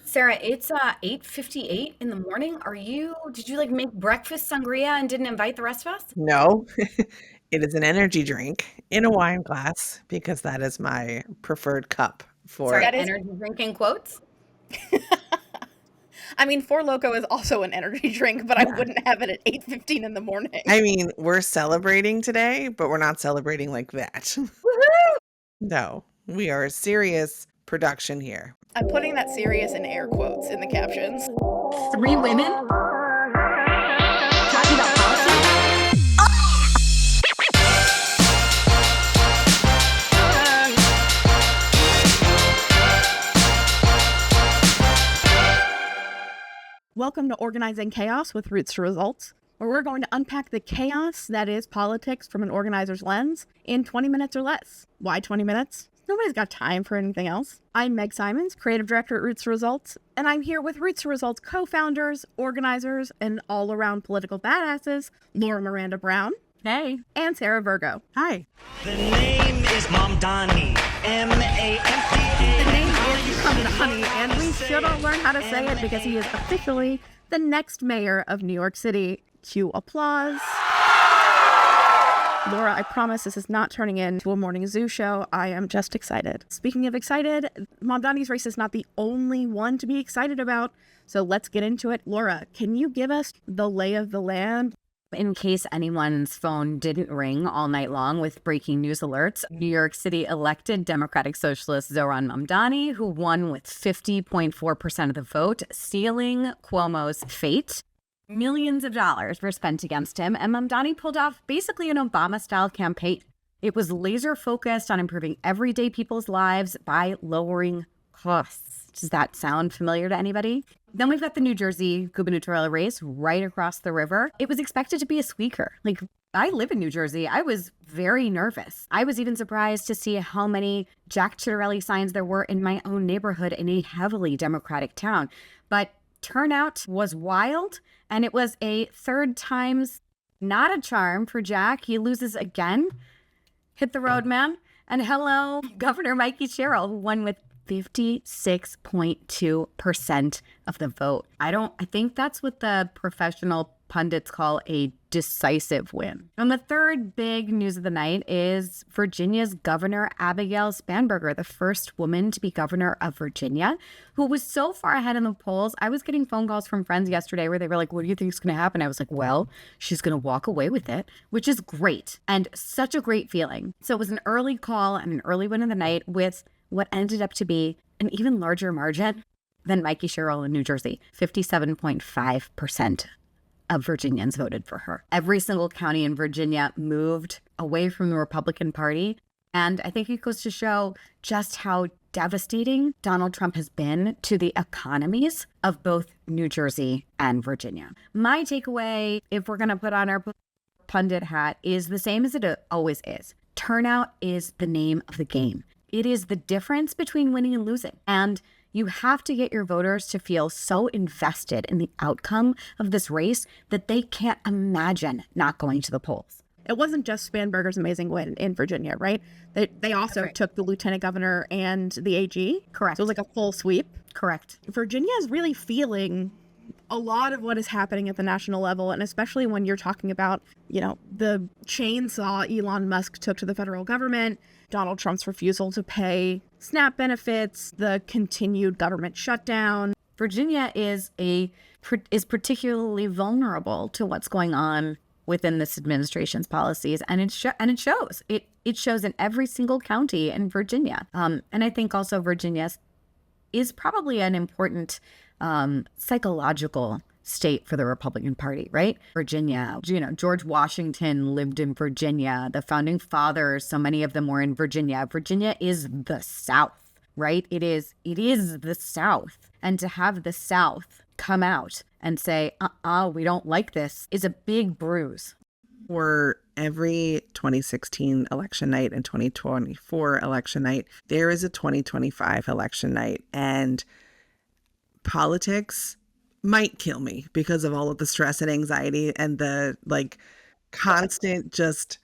Sarah, it's 8:58 in the morning. Did you like make breakfast sangria and didn't invite the rest of us? No, it is an energy drink in a wine glass because that is my preferred cup Sorry, for. That is, energy drink in quotes. I mean, Four Loko is also an energy drink, but I Yeah. wouldn't have it at 8:15 in the morning. I mean, we're celebrating today, but we're not celebrating like that. Woohoo! No, we are a serious production here. I'm putting that serious in air quotes in the captions. Three women talking about politics. Welcome to Organizing Chaos with Roots to Results, where we're going to unpack the chaos that is politics from an organizer's lens in 20 minutes or less. Why 20 minutes? Nobody's got time for anything else. I'm Meg Simons, creative director at Roots to Results, and I'm here with Roots to Results co-founders, organizers, and all-around political badasses, Laura Miranda Brown. Hey. And Sarah Virgo. Hi. The name is Mamdani. M-A-M-D-A. The name is Mamdani, and we should all learn how to say it because he is officially the next mayor of New York City. Cue applause. Laura, I promise this is not turning into a morning zoo show. I am just excited. Speaking of excited, Mamdani's race is not the only one to be excited about, so let's get into it. Laura, can you give us the lay of the land? In case anyone's phone didn't ring all night long with breaking news alerts, New York City elected Democratic Socialist Zohran Mamdani, who won with 50.4% of the vote, sealing Cuomo's fate. Millions of dollars were spent against him, and Mamdani pulled off basically an Obama-style campaign. It was laser focused on improving everyday people's lives by lowering costs. Does that sound familiar to anybody? Then we've got the New Jersey gubernatorial race right across the river. It was expected to be a squeaker. Like, I live in New Jersey. I was very nervous. I was even surprised to see how many Jack Ciattarelli signs there were in my own neighborhood in a heavily Democratic town. But turnout was wild, and it was a third time's not a charm for Jack. He loses again. Hit the road, man. And hello, Governor Mikey Sherrill, who won with 56.2% of the vote. I think that's what the professional pundits call a decisive win. And the third big news of the night is Virginia's Governor Abigail Spanberger, the first woman to be governor of Virginia, who was so far ahead in the polls. I was getting phone calls from friends yesterday where they were like, what do you think is going to happen? I was like, well, she's going to walk away with it, which is great and such a great feeling. So it was an early call and an early win of the night with what ended up to be an even larger margin than Mikey Sherrill in New Jersey. 57.5% of Virginians voted for her. Every single county in Virginia moved away from the Republican Party. And I think it goes to show just how devastating Donald Trump has been to the economies of both New Jersey and Virginia. My takeaway, if we're going to put on our pundit hat, is the same as it always is. Turnout is the name of the game. It is the difference between winning and losing. And you have to get your voters to feel so invested in the outcome of this race that they can't imagine not going to the polls. It wasn't just Spanberger's amazing win in Virginia, right? They also took the lieutenant governor and the AG. Correct. So it was like a full sweep. Correct. Virginia is really feeling a lot of what is happening at the national level, and especially when you're talking about, the chainsaw Elon Musk took to the federal government, Donald Trump's refusal to pay SNAP benefits, the continued government shutdown. Virginia is particularly vulnerable to what's going on within this administration's policies, and it shows. It shows in every single county in Virginia. And I think also Virginia is probably an important psychological state for the Republican Party, right? Virginia, George Washington lived in Virginia. The founding fathers, so many of them were in Virginia. Virginia is the South, right? It is the South. And to have the South come out and say, we don't like this is a big bruise. For every 2016 election night and 2024 election night, there is a 2025 election night. And politics might kill me because of all of the stress and anxiety and the constant just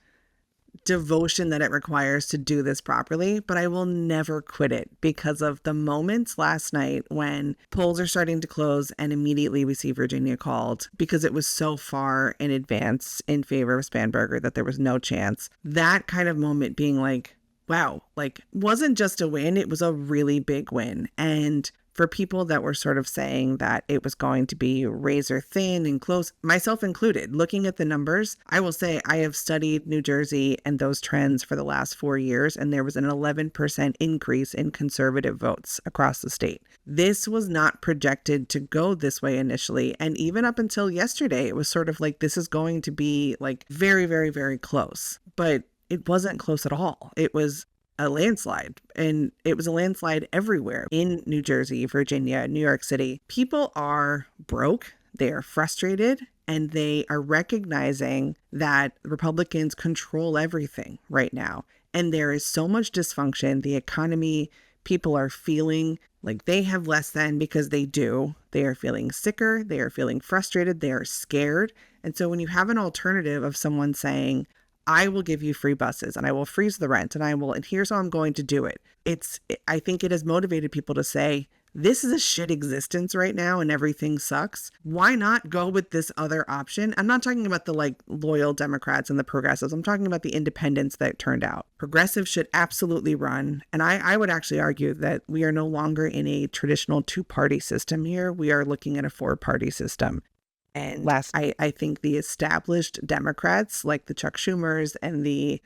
devotion that it requires to do this properly, but I will never quit it because of the moments last night when polls are starting to close and immediately we see Virginia called because it was so far in advance in favor of Spanberger that there was no chance. That kind of moment being like, wow, like wasn't just a win, it was a really big win. And for people that were sort of saying that it was going to be razor thin and close, myself included, looking at the numbers, I will say I have studied New Jersey and those trends for the last 4 years, and there was an 11% increase in conservative votes across the state. This was not projected to go this way initially. And even up until yesterday, it was sort of like this is going to be like very, very, very close. But it wasn't close at all. It was a landslide, and it was a landslide everywhere in New Jersey, Virginia, New York City. People are broke, they are frustrated, and they are recognizing that Republicans control everything right now. And there is so much dysfunction. The economy, people are feeling like they have less than because they do. They are feeling sicker, they are feeling frustrated, they are scared. And so when you have an alternative of someone saying, I will give you free buses and I will freeze the rent and here's how I'm going to do it. I think it has motivated people to say, this is a shit existence right now and everything sucks. Why not go with this other option? I'm not talking about the like loyal Democrats and the progressives. I'm talking about the independents that turned out. Progressives should absolutely run. And I would actually argue that we are no longer in a traditional 2-party system here. We are looking at a 4-party system. And I think the established Democrats like the Chuck Schumers and the,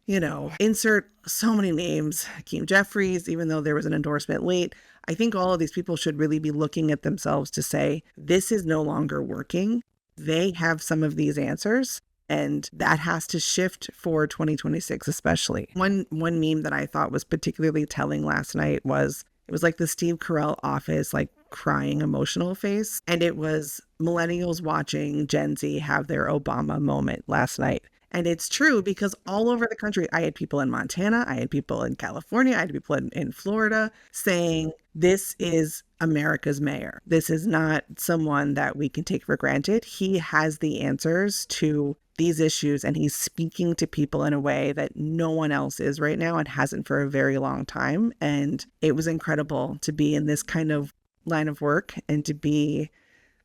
insert so many names, Hakeem Jeffries, even though there was an endorsement late, I think all of these people should really be looking at themselves to say, this is no longer working. They have some of these answers, and that has to shift for 2026 especially. One meme that I thought was particularly telling last night was, it was like the Steve Carell Office, like crying emotional face. And it was millennials watching Gen Z have their Obama moment last night. And it's true because all over the country, I had people in Montana, I had people in California, I had people in Florida saying, this is America's mayor. This is not someone that we can take for granted. He has the answers to these issues, and he's speaking to people in a way that no one else is right now and hasn't for a very long time. And it was incredible to be in this kind of line of work and to be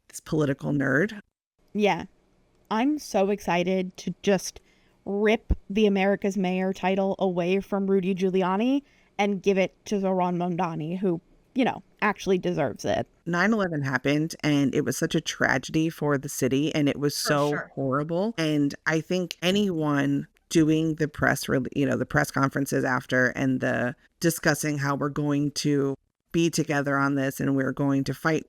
this political nerd. Yeah. I'm so excited to just rip the America's Mayor title away from Rudy Giuliani and give it to Zohran Mamdani, who, actually deserves it. 9/11 happened, and it was such a tragedy for the city, and it was so horrible. And I think anyone doing the press, the press conferences after and the discussing how we're going to be together on this and we're going to fight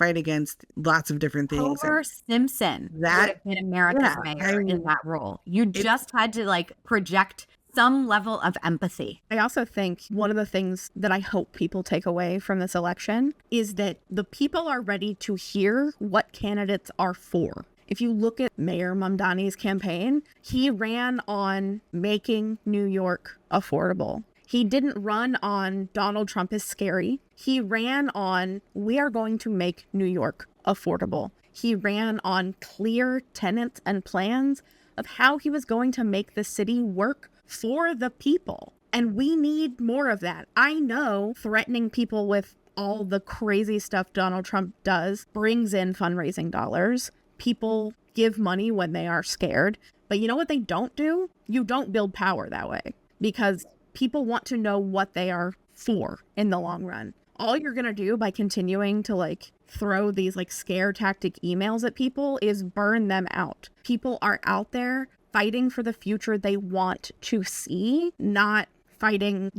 against lots of different things. Homer Simpson would have been America's mayor in that role. You just had to project some level of empathy. I also think one of the things that I hope people take away from this election is that the people are ready to hear what candidates are for. If you look at Mayor Mamdani's campaign, he ran on making New York affordable. He didn't run on Donald Trump is scary. He ran on, we are going to make New York affordable. He ran on clear tenets and plans of how he was going to make the city work for the people. And we need more of that. I know threatening people with all the crazy stuff Donald Trump does brings in fundraising dollars. People give money when they are scared. But you know what they don't do? You don't build power that way, because people want to know what they are for in the long run. All you're going to do by continuing to throw these scare tactic emails at people is burn them out. People are out there fighting for the future they want to see, not fighting,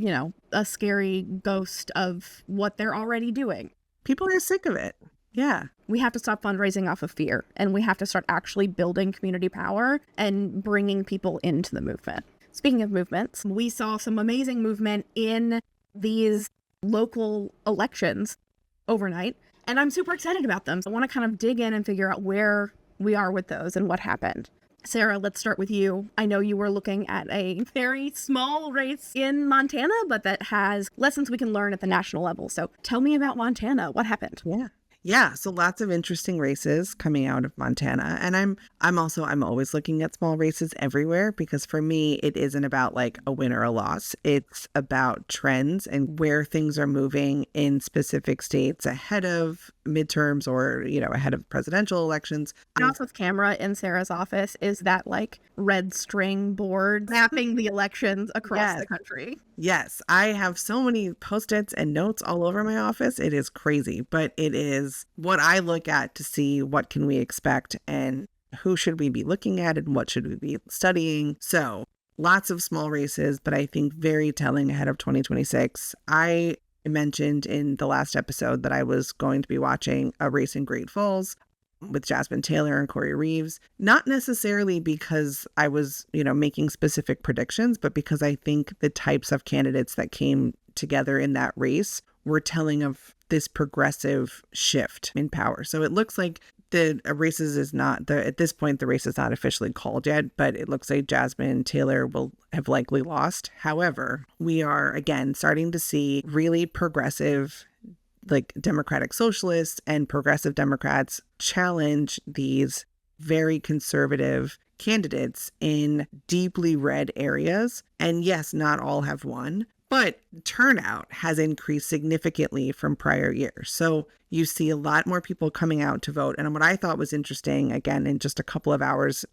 a scary ghost of what they're already doing. People are sick of it. Yeah. We have to stop fundraising off of fear, and we have to start actually building community power and bringing people into the movement. Speaking of movements, we saw some amazing movement in these local elections overnight, and I'm super excited about them. So I want to kind of dig in and figure out where we are with those and what happened. Sarah, let's start with you. I know you were looking at a very small race in Montana, but that has lessons we can learn at the national level. So tell me about Montana. What happened? Yeah. Yeah, so lots of interesting races coming out of Montana. And I'm always looking at small races everywhere because for me it isn't about like a win or a loss. It's about trends and where things are moving in specific states ahead of midterms or, ahead of presidential elections. Off of camera in Sarah's office is that like red string board mapping the elections across the country. Yes, I have so many post-its and notes all over my office. It is crazy, but it is what I look at to see what can we expect and who should we be looking at and what should we be studying. So lots of small races, but I think very telling ahead of 2026. I mentioned in the last episode that I was going to be watching a race in Great Falls with Jasmine Taylor and Corey Reeves, not necessarily because I was, making specific predictions, but because I think the types of candidates that came together in that race were telling of this progressive shift in power. So it looks like at this point, the race is not officially called yet, but it looks like Jasmine Taylor will have likely lost. However, we are again starting to see really progressive, like Democratic Socialists and progressive Democrats challenge these very conservative candidates in deeply red areas. And yes, not all have won, but turnout has increased significantly from prior years. So you see a lot more people coming out to vote. And what I thought was interesting, again, in just a couple of hours,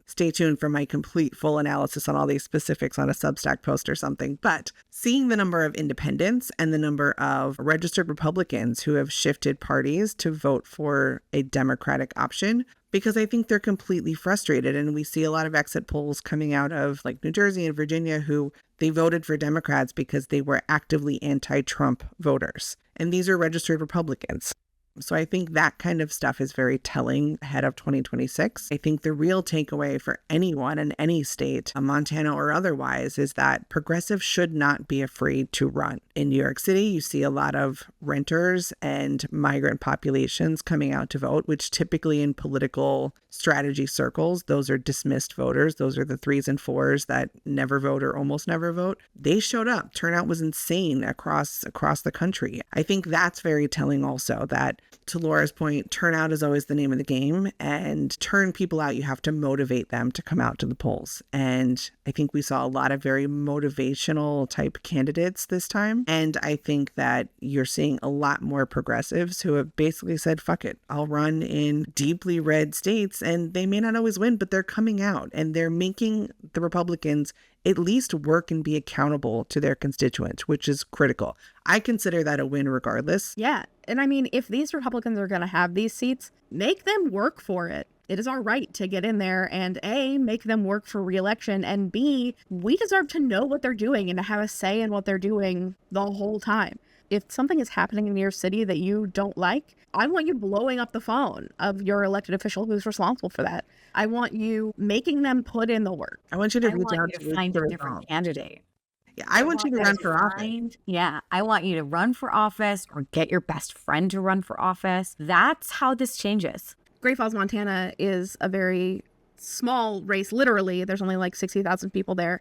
stay tuned for my complete full analysis on all these specifics on a Substack post or something, but seeing the number of independents and the number of registered Republicans who have shifted parties to vote for a Democratic option, because I think they're completely frustrated. And we see a lot of exit polls coming out of like New Jersey and Virginia who they voted for Democrats because they were actively anti-Trump voters. And these are registered Republicans. So I think that kind of stuff is very telling ahead of 2026. I think the real takeaway for anyone in any state, Montana or otherwise, is that progressives should not be afraid to run. In New York City, you see a lot of renters and migrant populations coming out to vote, which typically in political strategy circles, those are dismissed voters. Those are the 3s and 4s that never vote or almost never vote. They showed up. Turnout was insane across the country. I think that's very telling also, that to Laura's point, turnout is always the name of the game, and turn people out. You have to motivate them to come out to the polls. And I think we saw a lot of very motivational type candidates this time. And I think that you're seeing a lot more progressives who have basically said, fuck it, I'll run in deeply red states, and they may not always win, but they're coming out and they're making the Republicans at least work and be accountable to their constituents, which is critical. I consider that a win regardless. Yeah. And I mean, if these Republicans are going to have these seats, make them work for it. It is our right to get in there and A, make them work for re-election, and B, we deserve to know what they're doing and to have a say in what they're doing the whole time. If something is happening in your city that you don't like, I want you blowing up the phone of your elected official who's responsible for that. I want you making them put in the work. I want you to I reach want out you to find a different candidate. Yeah, I want you to run for office. Yeah, I want you to run for office or get your best friend to run for office. That's how this changes. Great Falls, Montana is a very small race, literally. There's only like 60,000 people there.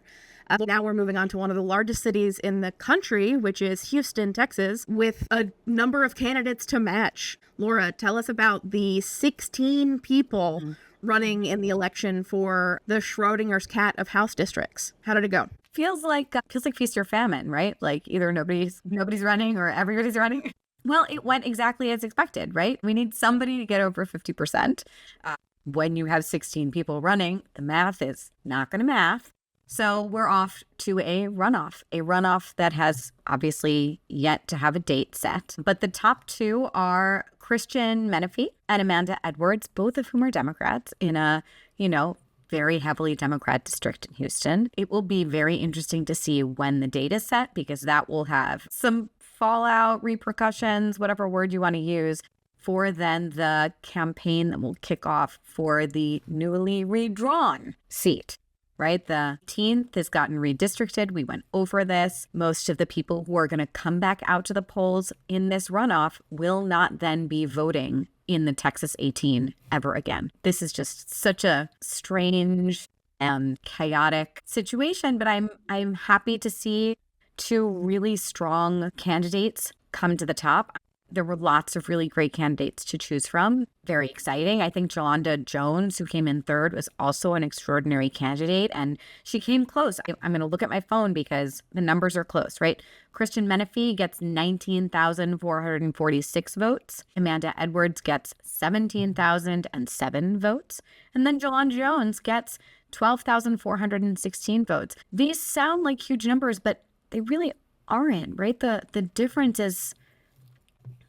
Now we're moving on to one of the largest cities in the country, which is Houston, Texas, with a number of candidates to match. Laura, tell us about the 16 people running in the election for the Schrodinger's cat of House districts. How did it go? Feels like feast or famine, right? Like either nobody's running or everybody's running. Well, it went exactly as expected, right? We need somebody to get over 50%. When you have 16 people running, the math is not going to math. So we're off to a runoff that has obviously yet to have a date set. But the top two are Christian Menefee and Amanda Edwards, both of whom are Democrats in a, very heavily Democrat district in Houston. It will be very interesting to see when the date is set, because that will have some fallout, repercussions, whatever word you want to use, for then the campaign that will kick off for the newly redrawn seat. Right? The 18th has gotten redistricted. We went over this. Most of the people who are going to come back out to the polls in this runoff will not then be voting in the Texas 18 ever again. This is just such a strange and chaotic situation, but I'm happy to see two really strong candidates come to the top. There were lots of really great candidates to choose from. Very exciting. I think Jolanda Jones, who came in third, was also an extraordinary candidate, and she came close. I'm going to look at my phone because the numbers are close, right? Christian Menefee gets 19,446 votes. Amanda Edwards gets 17,007 votes. And then Jolanda Jones gets 12,416 votes. These sound like huge numbers, but they really aren't, right? The difference is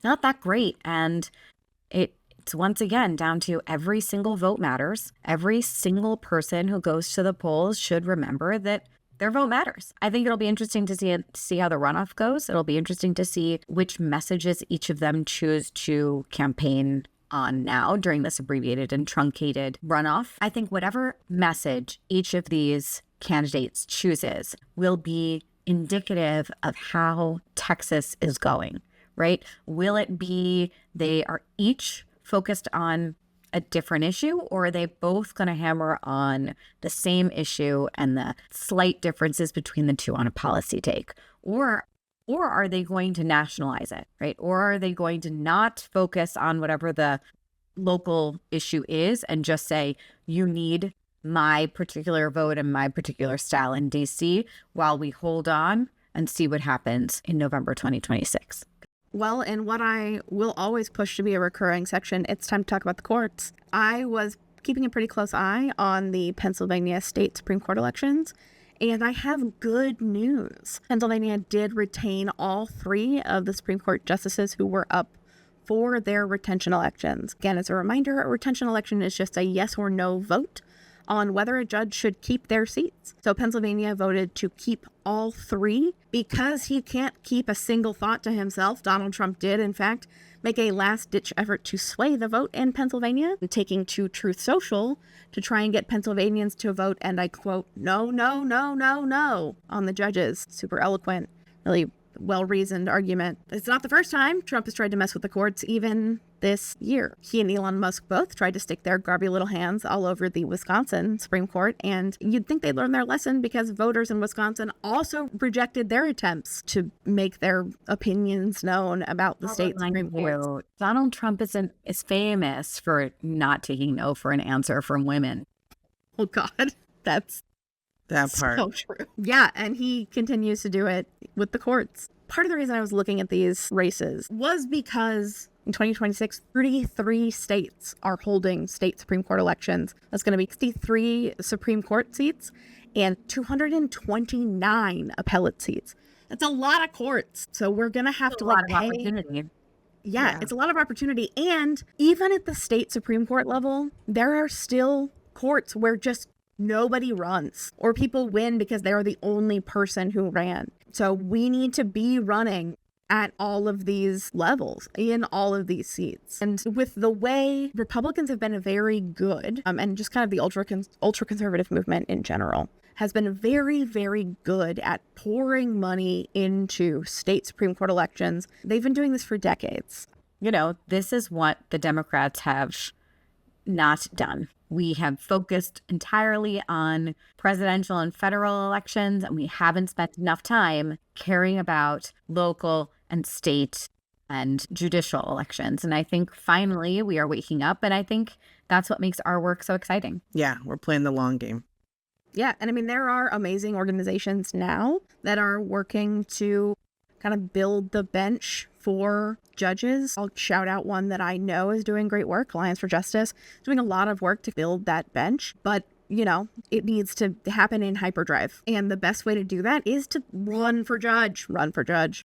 not that great. And it's once again down to every single vote matters. Every single person who goes to the polls should remember that their vote matters. I think it'll be interesting to see how the runoff goes. It'll be interesting to see which messages each of them choose to campaign on now during this abbreviated and truncated runoff. I think whatever message each of these candidates chooses will be indicative of how Texas is going, right? Will it be they are each focused on a different issue, or are they both going to hammer on the same issue and the slight differences between the two on a policy take? Or are they going to nationalize it, right? Or are they going to not focus on whatever the local issue is and just say, you need my particular vote and my particular style in DC while we hold on and see what happens in November 2026? Well, in what I will always push to be a recurring section, it's time to talk about the courts. I was keeping a pretty close eye on the Pennsylvania state Supreme Court elections, and I have good news. Pennsylvania did retain all three of the Supreme Court justices who were up for their retention elections. Again, as a reminder, a retention election is just a yes or no vote on whether a judge should keep their seats. So Pennsylvania voted to keep all three because he can't keep a single thought to himself. Donald Trump did, in fact, make a last-ditch effort to sway the vote in Pennsylvania, taking to Truth Social to try and get Pennsylvanians to vote, and I quote, no, no, no, no, no, on the judges. Super eloquent, really well-reasoned argument. It's not the first time Trump has tried to mess with the courts, even this year. He and Elon Musk both tried to stick their grubby little hands all over the Wisconsin Supreme Court, and you'd think they'd learn their lesson because voters in Wisconsin also rejected their attempts to make their opinions known about the state Supreme Court. Donald Trump is famous for not taking no for an answer from women. Oh God, that's That part. so true. Yeah, and he continues to do it with the courts. Part of the reason I was looking at these races was because in 2026, 33 states are holding state Supreme Court elections. That's going to be 63 Supreme Court seats and 229 appellate seats. That's a lot of courts. So we're going to have to lot of pay. opportunity. Yeah, it's a lot of opportunity. And even at the state Supreme Court level, there are still courts where just nobody runs or people win because they are the only person who ran. So we need to be running at all of these levels in all of these seats. And with the way Republicans have been very good, and just kind of the ultra conservative movement in general has been very, very good at pouring money into state Supreme Court elections. They've been doing this for decades. You know, this is what the Democrats have not done. We have focused entirely on presidential and federal elections, and we haven't spent enough time caring about local and state and judicial elections. And I think finally we are waking up, and I think that's what makes our work so exciting. Yeah, we're playing the long game. Yeah, and I mean, there are amazing organizations now that are working to kind of build the bench for judges. I'll shout out one that I know is doing great work, Alliance for Justice, doing a lot of work to build that bench. But, you know, it needs to happen in hyperdrive. And the best way to do that is to run for judge. Run for judge.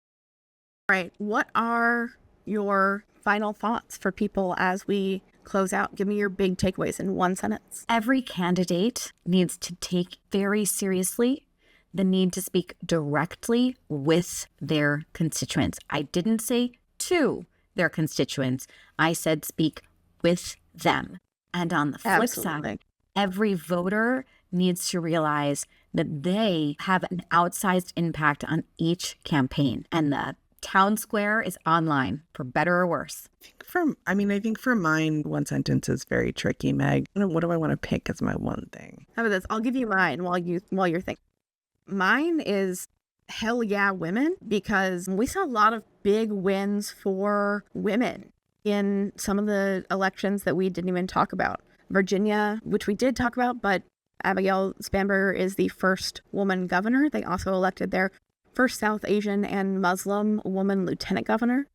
All right, what are your final thoughts for people as we close out? Give me your big takeaways in one sentence. Every candidate needs to take very seriously the need to speak directly with their constituents. I didn't say to their constituents. I said speak with them. And on the flip side, every voter needs to realize that they have an outsized impact on each campaign. And the town square is online, for better or worse. I think for mine, one sentence is very tricky, Meg. What do I want to pick as my one thing? How about this? I'll give you mine while you're thinking. Mine is hell yeah women, because we saw a lot of big wins for women in some of the elections that we didn't even talk about. Virginia, which we did talk about, but Abigail Spanberger is the first woman governor. They also elected their first South Asian and Muslim woman lieutenant governor.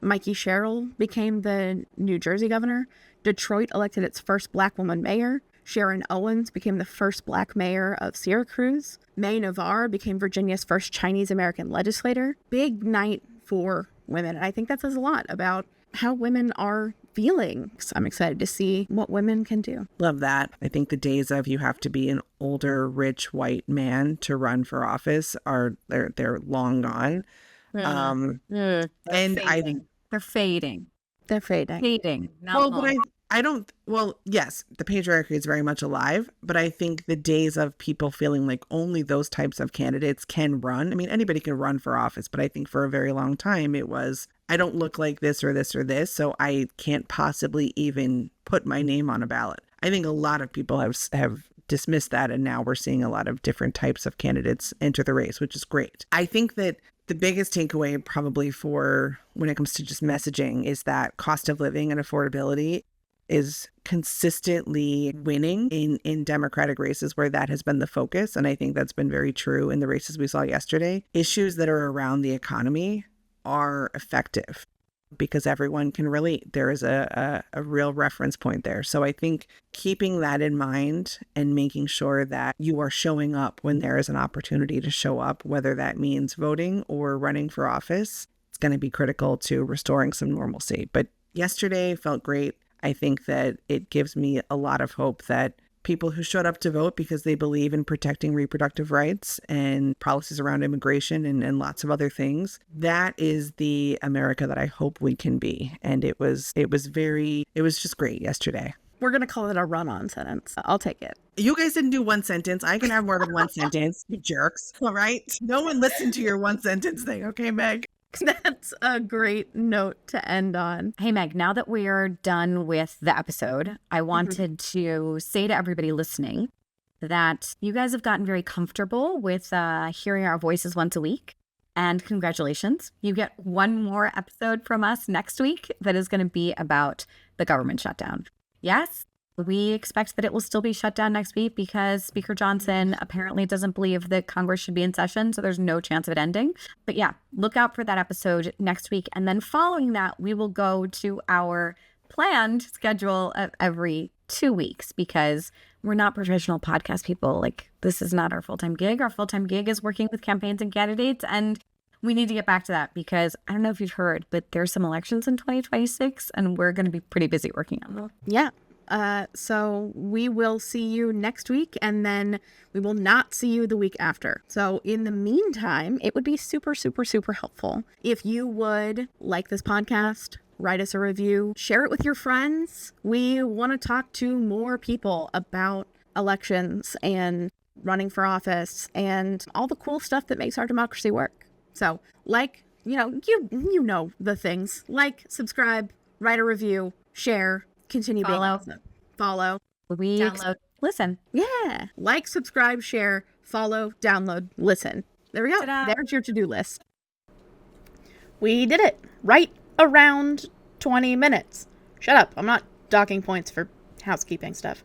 Mikey Sherrill became the New Jersey governor. Detroit elected its first black woman mayor. Sharon Owens became the first black mayor of Syracuse. May Navarre became Virginia's first Chinese American legislator. Big night for women. And I think that says a lot about how women are feeling. So I'm excited to see what women can do. Love that. I think the days of you have to be an older, rich, white man to run for office they're long gone. And I think They're fading. They're fading. Fading. Not well, long. but I don't. Well, yes, the patriarchy is very much alive, but I think the days of people feeling like only those types of candidates can run. I mean, anybody can run for office, but I think for a very long time it was, I don't look like this or this or this, so I can't possibly even put my name on a ballot. I think a lot of people have dismissed that, and now we're seeing a lot of different types of candidates enter the race, which is great. I think that the biggest takeaway probably for when it comes to just messaging is that cost of living and affordability is consistently winning in Democratic races where that has been the focus. And I think that's been very true in the races we saw yesterday. Issues that are around the economy are effective because everyone can relate. There is a real reference point there. So I think keeping that in mind and making sure that you are showing up when there is an opportunity to show up, whether that means voting or running for office, it's going to be critical to restoring some normalcy. But yesterday felt great. I think that it gives me a lot of hope that people who showed up to vote because they believe in protecting reproductive rights and policies around immigration and lots of other things, that is the America that I hope we can be. And it was just great yesterday. We're going to call it a run-on sentence. I'll take it. You guys didn't do one sentence. I can have more than one sentence. You jerks. All right. No one listened to your one sentence thing. Okay, Meg? That's a great note to end on. Hey, Meg, now that we're done with the episode, I wanted to say to everybody listening that you guys have gotten very comfortable with hearing our voices once a week. And congratulations. You get one more episode from us next week that is going to be about the government shutdown. Yes, we expect that it will still be shut down next week because Speaker Johnson apparently doesn't believe that Congress should be in session, so there's no chance of it ending. But yeah, look out for that episode next week. And then following that, we will go to our planned schedule of every 2 weeks because we're not professional podcast people. Like, this is not our full-time gig. Our full-time gig is working with campaigns and candidates, and we need to get back to that because I don't know if you've heard, but there's some elections in 2026, and we're going to be pretty busy working on them. Yeah. So we will see you next week, and then we will not see you the week after. So in the meantime, it would be super, super, super helpful if you would like this podcast, write us a review, share it with your friends. We want to talk to more people about elections and running for office and all the cool stuff that makes our democracy work. So you know the things. Like, subscribe, write a review, share, continue Follow. being follow. Download, listen. Yeah. Like, subscribe, share, follow, download, listen. There we go. Ta-da. There's your to-do list. We did it. Right around 20 minutes. Shut up. I'm not docking points for housekeeping stuff.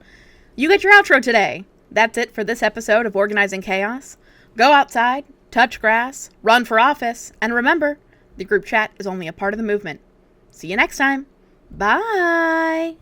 You get your outro today. That's it for this episode of Organizing Chaos. Go outside, touch grass, run for office, and remember, the group chat is only a part of the movement. See you next time. Bye.